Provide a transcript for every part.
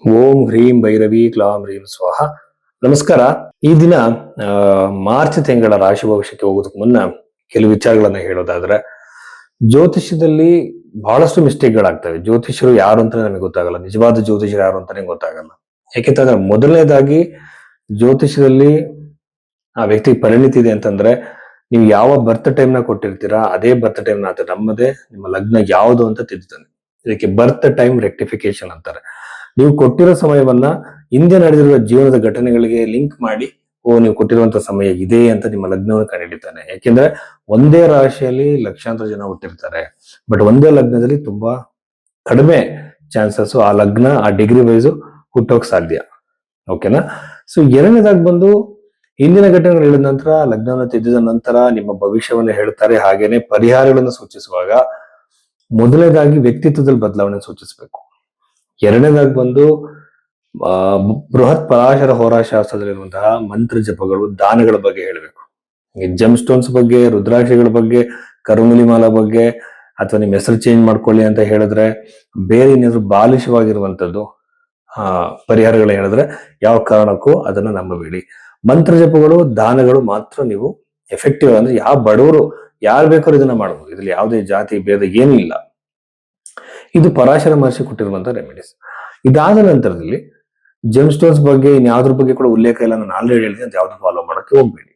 ಓಂ ಹ್ರೀಂ ಭೈರವಿ ಕ್ಲಾಂ ಹ್ರೀಂ ಸ್ವಾಹ. ನಮಸ್ಕಾರ. ಈ ದಿನ ಮಾರ್ಚ್ ತಿಂಗಳ ರಾಶಿ ಭವಿಷ್ಯಕ್ಕೆ ಹೋಗೋದಕ್ಕೆ ಮುನ್ನ ಕೆಲವು ವಿಚಾರಗಳನ್ನ ಹೇಳೋದಾದ್ರೆ, ಜ್ಯೋತಿಷ್ಯದಲ್ಲಿ ಬಹಳಷ್ಟು ಮಿಸ್ಟೇಕ್ಗಳಾಗ್ತವೆ. ಜ್ಯೋತಿಷ್ಯರು ಯಾರು ಅಂತ ನಮಗೆ ಗೊತ್ತಾಗಲ್ಲ, ನಿಜವಾದ ಜ್ಯೋತಿಷ್ಯರು ಯಾರು ಅಂತಾನೆ ಗೊತ್ತಾಗಲ್ಲ. ಯಾಕೆಂತಂದ್ರೆ ಮೊದಲನೇದಾಗಿ ಜ್ಯೋತಿಷ್ಯದಲ್ಲಿ ಆ ವ್ಯಕ್ತಿ ಪರಿಣಿತಿ ಇದೆ ಅಂತಂದ್ರೆ, ನೀವು ಯಾವ ಬರ್ತ್ ಟೈಮ್ ನ ಕೊಟ್ಟಿರ್ತೀರಾ ಅದೇ ಬರ್ತ್ ಟೈಮ್ ನ ನಮ್ಮದೇ ನಿಮ್ಮ ಲಗ್ನ ಯಾವುದು ಅಂತ ತಿದ್ದುತ್ತಾನೆ. ಇದಕ್ಕೆ ಬರ್ತ್ ಟೈಮ್ ರೆಕ್ಟಿಫಿಕೇಶನ್ ಅಂತಾರೆ. ನೀವು ಕೊಟ್ಟಿರೋ ಸಮಯವನ್ನ ಹಿಂದೆ ನಡೆದಿರುವ ಜೀವನದ ಘಟನೆಗಳಿಗೆ ಲಿಂಕ್ ಮಾಡಿ, ನೀವು ಕೊಟ್ಟಿರುವಂತಹ ಸಮಯ ಇದೆ ಅಂತ ನಿಮ್ಮ ಲಗ್ನವನ್ನು ಕಂಡುಹಿಡಿತಾನೆ. ಯಾಕೆಂದ್ರೆ ಒಂದೇ ರಾಶಿಯಲ್ಲಿ ಲಕ್ಷಾಂತರ ಜನ ಹುಟ್ಟಿರ್ತಾರೆ, ಬಟ್ ಒಂದೇ ಲಗ್ನದಲ್ಲಿ ತುಂಬಾ ಕಡಿಮೆ ಚಾನ್ಸಸ್ ಆ ಲಗ್ನ ಆ ಡಿಗ್ರಿ ವೈಸ್ ಹುಟ್ಟೋಕ್ ಸಾಧ್ಯ. ಓಕೆನಾ? ಸೊ ಎರಡನೇದಾಗಿ ಬಂದು ಹಿಂದಿನ ಘಟನೆಗಳು ಹೇಳಿದ ನಂತರ, ಲಗ್ನವನ್ನು ತಿದ್ದಿದ ನಂತರ ನಿಮ್ಮ ಭವಿಷ್ಯವನ್ನು ಹೇಳ್ತಾರೆ. ಹಾಗೇನೆ ಪರಿಹಾರಗಳನ್ನು ಸೂಚಿಸುವಾಗ ಮೊದಲನೇದಾಗಿ ವ್ಯಕ್ತಿತ್ವದಲ್ಲಿ ಬದಲಾವಣೆ ಸೂಚಿಸಬೇಕು. ಎರಡನೇದಾಗಿ ಬಂದು ಬೃಹತ್ ಪರಾಶರ ಹೋರಾಶಾಸ್ತ್ರದಲ್ಲಿರುವಂತಹ ಮಂತ್ರ ಜಪಗಳು, ದಾನಗಳ ಬಗ್ಗೆ ಹೇಳಬೇಕು. ಈ ಜಮ್ ಸ್ಟೋನ್ಸ್ ಬಗ್ಗೆ, ರುದ್ರಾಕ್ಷಿಗಳ ಬಗ್ಗೆ, ಕರುಮುಲಿಮಾಲ ಬಗ್ಗೆ, ಅಥವಾ ನಿಮ್ಮ ಹೆಸರು ಚೇಂಜ್ ಮಾಡ್ಕೊಳ್ಳಿ ಅಂತ ಹೇಳಿದ್ರೆ, ಬೇರೆ ಏನಾದ್ರು ಬಾಲಿಶವಾಗಿರುವಂತದ್ದು ಪರಿಹಾರಗಳು ಹೇಳಿದ್ರೆ ಯಾವ ಕಾರಣಕ್ಕೂ ಅದನ್ನ ನಂಬಬೇಡಿ. ಮಂತ್ರ ಜಪಗಳು, ದಾನಗಳು ಮಾತ್ರ ನೀವು ಎಫೆಕ್ಟಿವ್. ಅಂದ್ರೆ ಯಾವ ಬಡವರು ಯಾರು ಬೇಕಾದ್ರೂ ಇದನ್ನ ಮಾಡಬಹುದು. ಇದ್ರಲ್ಲಿ ಯಾವುದೇ ಜಾತಿ ಭೇದ ಏನೂ ಇಲ್ಲ. ಇದು ಪರಾಶರ ಮಹರ್ಷಿ ಕೊಟ್ಟಿರುವಂತಹ ರೆಮಿಡೀಸ್. ಇದಾದ ನಂತರದಲ್ಲಿ ಜೆಮ್ ಸ್ಟೋನ್ಸ್ ಬಗ್ಗೆ ಇನ್ಯಾವ್ದ್ರ ಬಗ್ಗೆ ಕೂಡ ಉಲ್ಲೇಖ ಇಲ್ಲ, ನಾನು ಆಲ್ರೆಡಿ ಹೇಳಿದೆ, ಅಂತ ಯಾವ್ದು ಫಾಲೋ ಮಾಡಕ್ಕೆ ಹೋಗ್ಬೇಡಿ.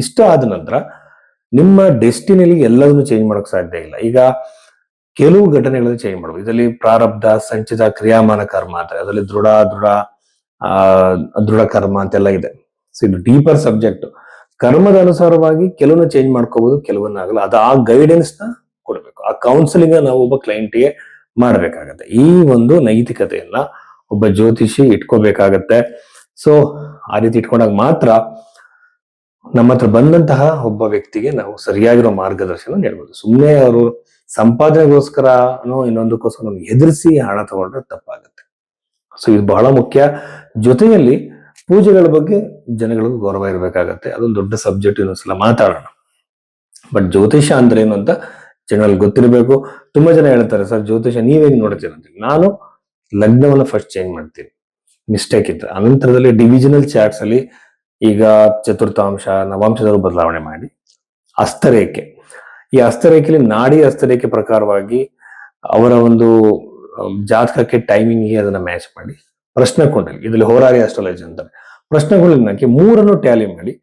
ಇಷ್ಟ ಆದ ನಂತರ ನಿಮ್ಮ ಡೆಸ್ಟಿನಿಯಲ್ಲಿ ಎಲ್ಲದನ್ನು ಚೇಂಜ್ ಮಾಡಕ್ ಸಾಧ್ಯ ಇಲ್ಲ. ಈಗ ಕೆಲವು ಘಟನೆಗಳನ್ನು ಚೇಂಜ್ ಮಾಡಬಹುದು. ಇದರಲ್ಲಿ ಪ್ರಾರಬ್ಧ, ಸಂಚಿತ, ಕ್ರಿಯಾಮಾನ ಕರ್ಮ ಅಂತ, ಅದರಲ್ಲಿ ದೃಢ ಕರ್ಮ ಅಂತೆಲ್ಲ ಇದೆ. ಸೊ ಇದು ಡೀಪರ್ ಸಬ್ಜೆಕ್ಟ್. ಕರ್ಮದ ಅನುಸಾರವಾಗಿ ಕೆಲವನ್ನ ಚೇಂಜ್ ಮಾಡ್ಕೋಬಹುದು, ಕೆಲವನ್ನ ಆಗಲ್ಲ. ಅದು ಆ ಗೈಡೆನ್ಸ್ ನ ಕೊಡ್ಬೇಕು. ಆ ಕೌನ್ಸಿಲಿಂಗ್ ನಾವು ಒಬ್ಬ ಕ್ಲೈಂಟ್ಗೆ ಮಾಡ್ಬೇಕಾಗತ್ತೆ. ಈ ಒಂದು ನೈತಿಕತೆಯನ್ನ ಒಬ್ಬ ಜ್ಯೋತಿಷಿ ಇಟ್ಕೋಬೇಕಾಗತ್ತೆ. ಸೊ ಆ ರೀತಿ ಇಟ್ಕೊಂಡಾಗ ಮಾತ್ರ ನಮ್ಮ ಹತ್ರ ಬಂದಂತಹ ಒಬ್ಬ ವ್ಯಕ್ತಿಗೆ ನಾವು ಸರಿಯಾಗಿರೋ ಮಾರ್ಗದರ್ಶನ ನೀಡಬಹುದು. ಸುಮ್ಮನೆ ಅವರು ಸಂಪಾದನೆಗೋಸ್ಕರ ಇನ್ನೊಂದಕ್ಕೋಸ್ಕರ ಎದುರಿಸಿ ಹಣ ತಗೊಂಡ್ರೆ ತಪ್ಪಾಗುತ್ತೆ. ಸೊ ಇದು ಬಹಳ ಮುಖ್ಯ. ಜೊತೆಯಲ್ಲಿ ಪೂಜೆಗಳ ಬಗ್ಗೆ ಜನಗಳಿಗೂ ಗೌರವ ಇರಬೇಕಾಗತ್ತೆ. ಅದೊಂದು ದೊಡ್ಡ ಸಬ್ಜೆಕ್ಟ್, ಇನ್ನೊಂದ್ಸಲ ಮಾತಾಡೋಣ. ಬಟ್ ಜ್ಯೋತಿಷ ಅಂದ್ರೆ ಏನು ಅಂತ ಜನರಲ್ಲಿ ಗೊತ್ತಿರಬೇಕು. ತುಂಬಾ ಜನ ಹೇಳ್ತಾರೆ, ಸರ್ ಜ್ಯೋತಿಷ ನೀವೇಗೆ ನೋಡ್ತೀರ ಅಂತ. ನಾನು ಲಗ್ನವನ್ನ ಫಸ್ಟ್ ಚೇಂಜ್ ಮಾಡ್ತೀನಿ, ಮಿಸ್ಟೇಕ್ ಇದ್ರೆ. ಅನಂತರದಲ್ಲಿ ಡಿವಿಷನಲ್ ಚಾರ್ಟ್ಸ್ ಅಲ್ಲಿ ಈಗ ಚತುರ್ಥಾಂಶ, ನವಾಂಶದವರು ಬದಲಾವಣೆ ಮಾಡಿ ಹಸ್ತರೇಖೆ, ಈ ಹಸ್ತರೇಖೆಯಲ್ಲಿ ನಾಡಿ ಹಸ್ತರೇಖೆ ಪ್ರಕಾರವಾಗಿ ಅವರ ಒಂದು ಜಾತಕಕ್ಕೆ ಟೈಮಿಂಗ್ಗೆ ಅದನ್ನ ಮ್ಯಾಚ್ ಮಾಡಿ ಪ್ರಶ್ನೆ ಕೊಂಡಲ್ಲಿ, ಇದರಲ್ಲಿ ಹೋರಾರಿ ಆಸ್ಟ್ರಾಲಜಿ ಅಂತಾರೆ, ಪ್ರಶ್ನೆ ಕೊಂಡಲ್ಲಿ ಮೂರನ್ನು ಟ್ಯಾಲಿ ಮಾಡಿ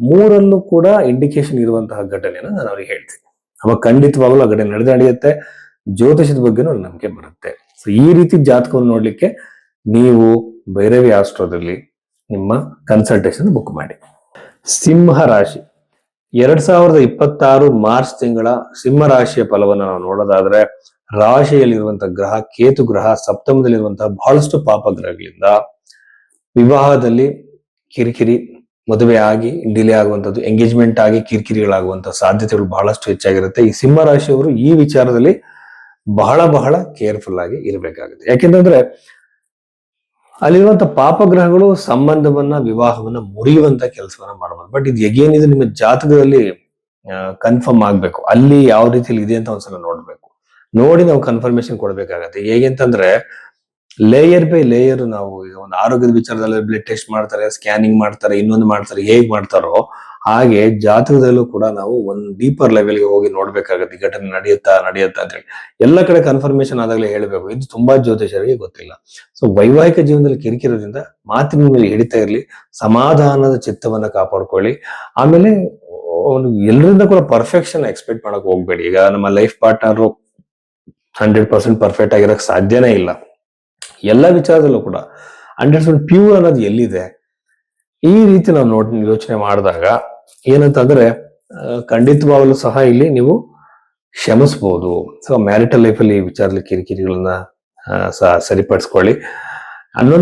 ಮೂರನ್ನು ಕೂಡ ಇಂಡಿಕೇಶನ್ ಇರುವಂತಹ ಘಟನೆಯನ್ನು ನಾನು ಅವ್ರಿಗೆ ಹೇಳ್ತೀನಿ. ಅವಾಗ ಖಂಡಿತವಾಗಲೂ ಆ ಘಟನೆ ನಡೆಯುತ್ತೆ. ಜ್ಯೋತಿಷದ ಬಗ್ಗೆನೂ ನಂಬಿಕೆ ಬರುತ್ತೆ. ಸೊ ಈ ರೀತಿ ಜಾತಕವನ್ನು ನೋಡ್ಲಿಕ್ಕೆ ನೀವು ಭೈರವಿ ಆಸ್ಟ್ರೋದಲ್ಲಿ ನಿಮ್ಮ ಕನ್ಸಲ್ಟೇಷನ್ ಬುಕ್ ಮಾಡಿ. ಸಿಂಹ ರಾಶಿ 2026 ಮಾರ್ಚ್ ತಿಂಗಳ ಸಿಂಹ ರಾಶಿಯ ಫಲವನ್ನು ನಾವು ನೋಡೋದಾದ್ರೆ, ರಾಶಿಯಲ್ಲಿರುವಂತಹ ಗ್ರಹ ಕೇತು ಗ್ರಹ ಸಪ್ತಮದಲ್ಲಿರುವಂತಹ ಬಹಳಷ್ಟು ಪಾಪ ಗ್ರಹಗಳಿಂದ ವಿವಾಹದಲ್ಲಿ ಕಿರಿಕಿರಿ, ಮದುವೆ ಆಗಿ ಡಿಲೇ ಆಗುವಂಥದ್ದು, ಎಂಗೇಜ್ಮೆಂಟ್ ಆಗಿ ಕಿರಿಕಿರಿಗಳಾಗುವಂತಹ ಸಾಧ್ಯತೆಗಳು ಬಹಳಷ್ಟು ಹೆಚ್ಚಾಗಿರುತ್ತೆ. ಈ ಸಿಂಹ ರಾಶಿಯವರು ಈ ವಿಚಾರದಲ್ಲಿ ಬಹಳ ಬಹಳ ಕೇರ್ಫುಲ್ ಆಗಿ ಇರಬೇಕಾಗುತ್ತೆ. ಯಾಕೆಂತಂದ್ರೆ ಅಲ್ಲಿರುವಂತ ಪಾಪಗ್ರಹಗಳು ಸಂಬಂಧವನ್ನ, ವಿವಾಹವನ್ನ ಮುರಿಯುವಂತ ಕೆಲಸವನ್ನ ಮಾಡಬಹುದು. ಬಟ್ ಇದು ಎಗೇನ್ ಇದು ನಿಮ್ಮ ಜಾತಕದಲ್ಲಿ ಕನ್ಫರ್ಮ್ ಆಗ್ಬೇಕು. ಅಲ್ಲಿ ಯಾವ ರೀತಿಯಲ್ಲಿ ಇದೆ ಅಂತ ಒಂದ್ಸಲ ನೋಡ್ಬೇಕು. ನೋಡಿ ನಾವು ಕನ್ಫರ್ಮೇಶನ್ ಕೊಡ್ಬೇಕಾಗತ್ತೆ. ಹೇಗೆ ಅಂತಂದ್ರೆ ಲೇಯರ್ ಬೈ ಲೇಯರ್ ನಾವು ಈಗ ಒಂದು ಆರೋಗ್ಯದ ವಿಚಾರದಲ್ಲಿ ಬ್ಲಡ್ ಟೆಸ್ಟ್ ಮಾಡ್ತಾರೆ, ಸ್ಕ್ಯಾನಿಂಗ್ ಮಾಡ್ತಾರೆ, ಇನ್ನೊಂದು ಮಾಡ್ತಾರೆ, ಹೇಗ್ ಮಾಡ್ತಾರೋ ಹಾಗೆ ಜಾತಕದಲ್ಲೂ ಕೂಡ ನಾವು ಒಂದು ಡೀಪರ್ ಲೆವೆಲ್ಗೆ ಹೋಗಿ ನೋಡ್ಬೇಕಾಗತ್ತೆ. ಘಟನೆ ನಡೆಯುತ್ತಾ ಅಂತ ಹೇಳಿ ಎಲ್ಲ ಕಡೆ ಕನ್ಫರ್ಮೇಶನ್ ಆದಾಗಲೇ ಹೇಳ್ಬೇಕು. ಇದು ತುಂಬಾ ಜ್ಯೋತಿಷರಿಗೆ ಗೊತ್ತಿಲ್ಲ. ಸೊ ವೈವಾಹಿಕ ಜೀವನದಲ್ಲಿ ಕಿರಿಕಿರೋದ್ರಿಂದ ಮಾತಿನ ಮೇಲೆ ಹಿಡಿತಾ ಇರ್ಲಿ, ಸಮಾಧಾನದ ಚಿತ್ತವನ್ನ ಕಾಪಾಡ್ಕೊಳ್ಳಿ. ಆಮೇಲೆ ಎಲ್ಲರಿಂದ ಕೂಡ ಪರ್ಫೆಕ್ಷನ್ ಎಕ್ಸ್ಪೆಕ್ಟ್ ಮಾಡಕ್ ಹೋಗ್ಬೇಡಿ. ಈಗ ನಮ್ಮ ಲೈಫ್ ಪಾರ್ಟ್ನರ್ 100% ಪರ್ಫೆಕ್ಟ್ ಆಗಿರಕ್ ಸಾಧ್ಯನೇ ಇಲ್ಲ. ಎಲ್ಲ ವಿಚಾರದಲ್ಲೂ ಕೂಡ 100% ಪ್ಯೂರ್ ಅನ್ನೋದು ಎಲ್ಲಿದೆ, ಈ ರೀತಿ ನಾವು ಯೋಚನೆ ಮಾಡಿದಾಗ ಏನಂತಂದ್ರೆ ಖಂಡಿತವಾಗಲೂ ಸಹ ಇಲ್ಲಿ ನೀವು ಕ್ಷಮಿಸಬಹುದು. ಸೊ ಮ್ಯಾರಿಟಲ್ ಲೈಫ್ ಅಲ್ಲಿ ಈ ವಿಚಾರದಲ್ಲಿ ಕಿರಿಕಿರಿಗಳನ್ನ ಸರಿಪಡಿಸ್ಕೊಳ್ಳಿ.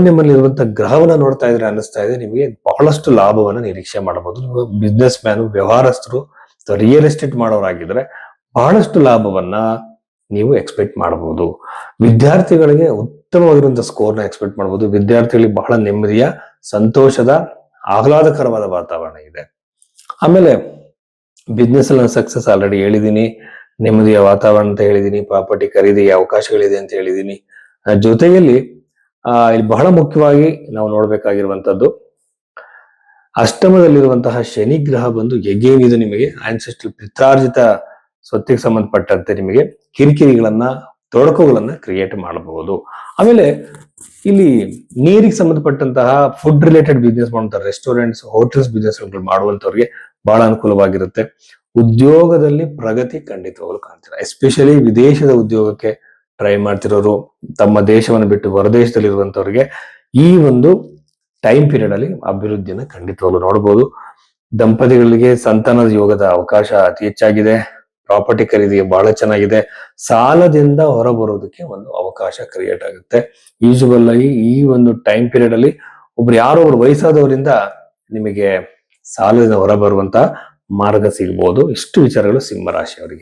ನಿಮ್ಮಲ್ಲಿ ಇರುವಂತಹ ಗ್ರಹವನ್ನ ನೋಡ್ತಾ ಇದ್ರೆ ಅನಿಸ್ತಾ ಇದೆ ನಿಮಗೆ ಬಹಳಷ್ಟು ಲಾಭವನ್ನ ನಿರೀಕ್ಷೆ ಮಾಡಬಹುದು. ನೀವು ಬಿಸ್ನೆಸ್ ಮ್ಯಾನ್, ವ್ಯವಹಾರಸ್ಥರು, ರಿಯಲ್ ಎಸ್ಟೇಟ್ ಮಾಡೋರಾಗಿದ್ರೆ ಬಹಳಷ್ಟು ಲಾಭವನ್ನ ನೀವು ಎಕ್ಸ್ಪೆಕ್ಟ್ ಮಾಡಬಹುದು. ವಿದ್ಯಾರ್ಥಿಗಳಿಗೆ ಉತ್ತಮವಾಗಿರುವಂತಹ ಸ್ಕೋರ್ನ ಎಕ್ಸ್ಪೆಕ್ಟ್ ಮಾಡಬಹುದು. ವಿದ್ಯಾರ್ಥಿಗಳಿಗೆ ಬಹಳ ನೆಮ್ಮದಿಯ, ಸಂತೋಷದ, ಆಹ್ಲಾದಕರವಾದ ವಾತಾವರಣ ಇದೆ. ಆಮೇಲೆ ಬಿಸ್ನೆಸ್ ಅಲ್ಲಿ ಸಕ್ಸಸ್ ಆಲ್ರೆಡಿ ಹೇಳಿದೀನಿ, ನೆಮ್ಮದಿಯ ವಾತಾವರಣ ಅಂತ ಹೇಳಿದೀನಿ, ಪ್ರಾಪರ್ಟಿ ಖರೀದಿಗೆ ಅವಕಾಶಗಳಿದೆ ಅಂತ ಹೇಳಿದೀನಿ. ಜೊತೆಯಲ್ಲಿ ಇಲ್ಲಿ ಬಹಳ ಮುಖ್ಯವಾಗಿ ನಾವು ನೋಡ್ಬೇಕಾಗಿರುವಂತದ್ದು, ಅಷ್ಟಮದಲ್ಲಿರುವಂತಹ ಶನಿ ಗ್ರಹ ಬಂದು ಎಗೇನ್ ಇದು ನಿಮಗೆ ಆನ್ಸೆಸ್ಟ್ರಲ್ ಪಿತ್ರಾರ್ಜಿತ ಸ್ವತ್ತಿಗೆ ಸಂಬಂಧಪಟ್ಟಂತೆ ನಿಮಗೆ ಕಿರಿಕಿರಿಗಳನ್ನ, ತೊಡಕುಗಳನ್ನ ಕ್ರಿಯೇಟ್ ಮಾಡಬಹುದು. ಆಮೇಲೆ ಇಲ್ಲಿ ನೀರಿಗೆ ಸಂಬಂಧಪಟ್ಟಂತಹ ಫುಡ್ ರಿಲೇಟೆಡ್ ಬಿಸ್ನೆಸ್ ಮಾಡುವಂತ ರೆಸ್ಟೋರೆಂಟ್ಸ್, ಹೋಟೆಲ್ಸ್ ಬಿಸ್ನೆಸ್ ಮಾಡುವಂತವ್ರಿಗೆ ಬಹಳ ಅನುಕೂಲವಾಗಿರುತ್ತೆ. ಉದ್ಯೋಗದಲ್ಲಿ ಪ್ರಗತಿ ಖಂಡಿತವಾಗ್ಲು ಕಾಣ್ತೀರಾ. ಎಸ್ಪೆಷಲಿ ವಿದೇಶದ ಉದ್ಯೋಗಕ್ಕೆ ಟ್ರೈ ಮಾಡ್ತಿರೋರು, ತಮ್ಮ ದೇಶವನ್ನು ಬಿಟ್ಟು ಹೊರದೇಶದಲ್ಲಿರುವಂತವ್ರಿಗೆ ಈ ಒಂದು ಟೈಮ್ ಪೀರಿಯಡ್ ಅಲ್ಲಿ ಅಭಿವೃದ್ಧಿಯನ್ನು ಖಂಡಿತವಾಗ್ಲು ನೋಡಬಹುದು. ದಂಪತಿಗಳಿಗೆ ಸಂತಾನದ ಯೋಗದ ಅವಕಾಶ ಅತಿ ಹೆಚ್ಚಾಗಿದೆ. ಪ್ರಾಪರ್ಟಿ ಖರೀದಿಗೆ ಬಹಳ ಚೆನ್ನಾಗಿದೆ. ಸಾಲದಿಂದ ಹೊರಬರೋದಕ್ಕೆ ಒಂದು ಅವಕಾಶ ಕ್ರಿಯೇಟ್ ಆಗುತ್ತೆ. ಯೂಶುವಲ್ ಆಗಿ ಈ ಒಂದು ಟೈಮ್ ಪೀರಿಯಡ್ ಅಲ್ಲಿ ಯಾರೋ ಒಬ್ರು ವಯಸ್ಸಾದವರಿಂದ ನಿಮಗೆ ಸಾಲದಿಂದ ಹೊರಬರುವಂತ ಮಾರ್ಗ ಸಿಗಬಹುದು. ಇಷ್ಟು ವಿಚಾರಗಳು ಸಿಂಹ ರಾಶಿಯವರಿಗೆ.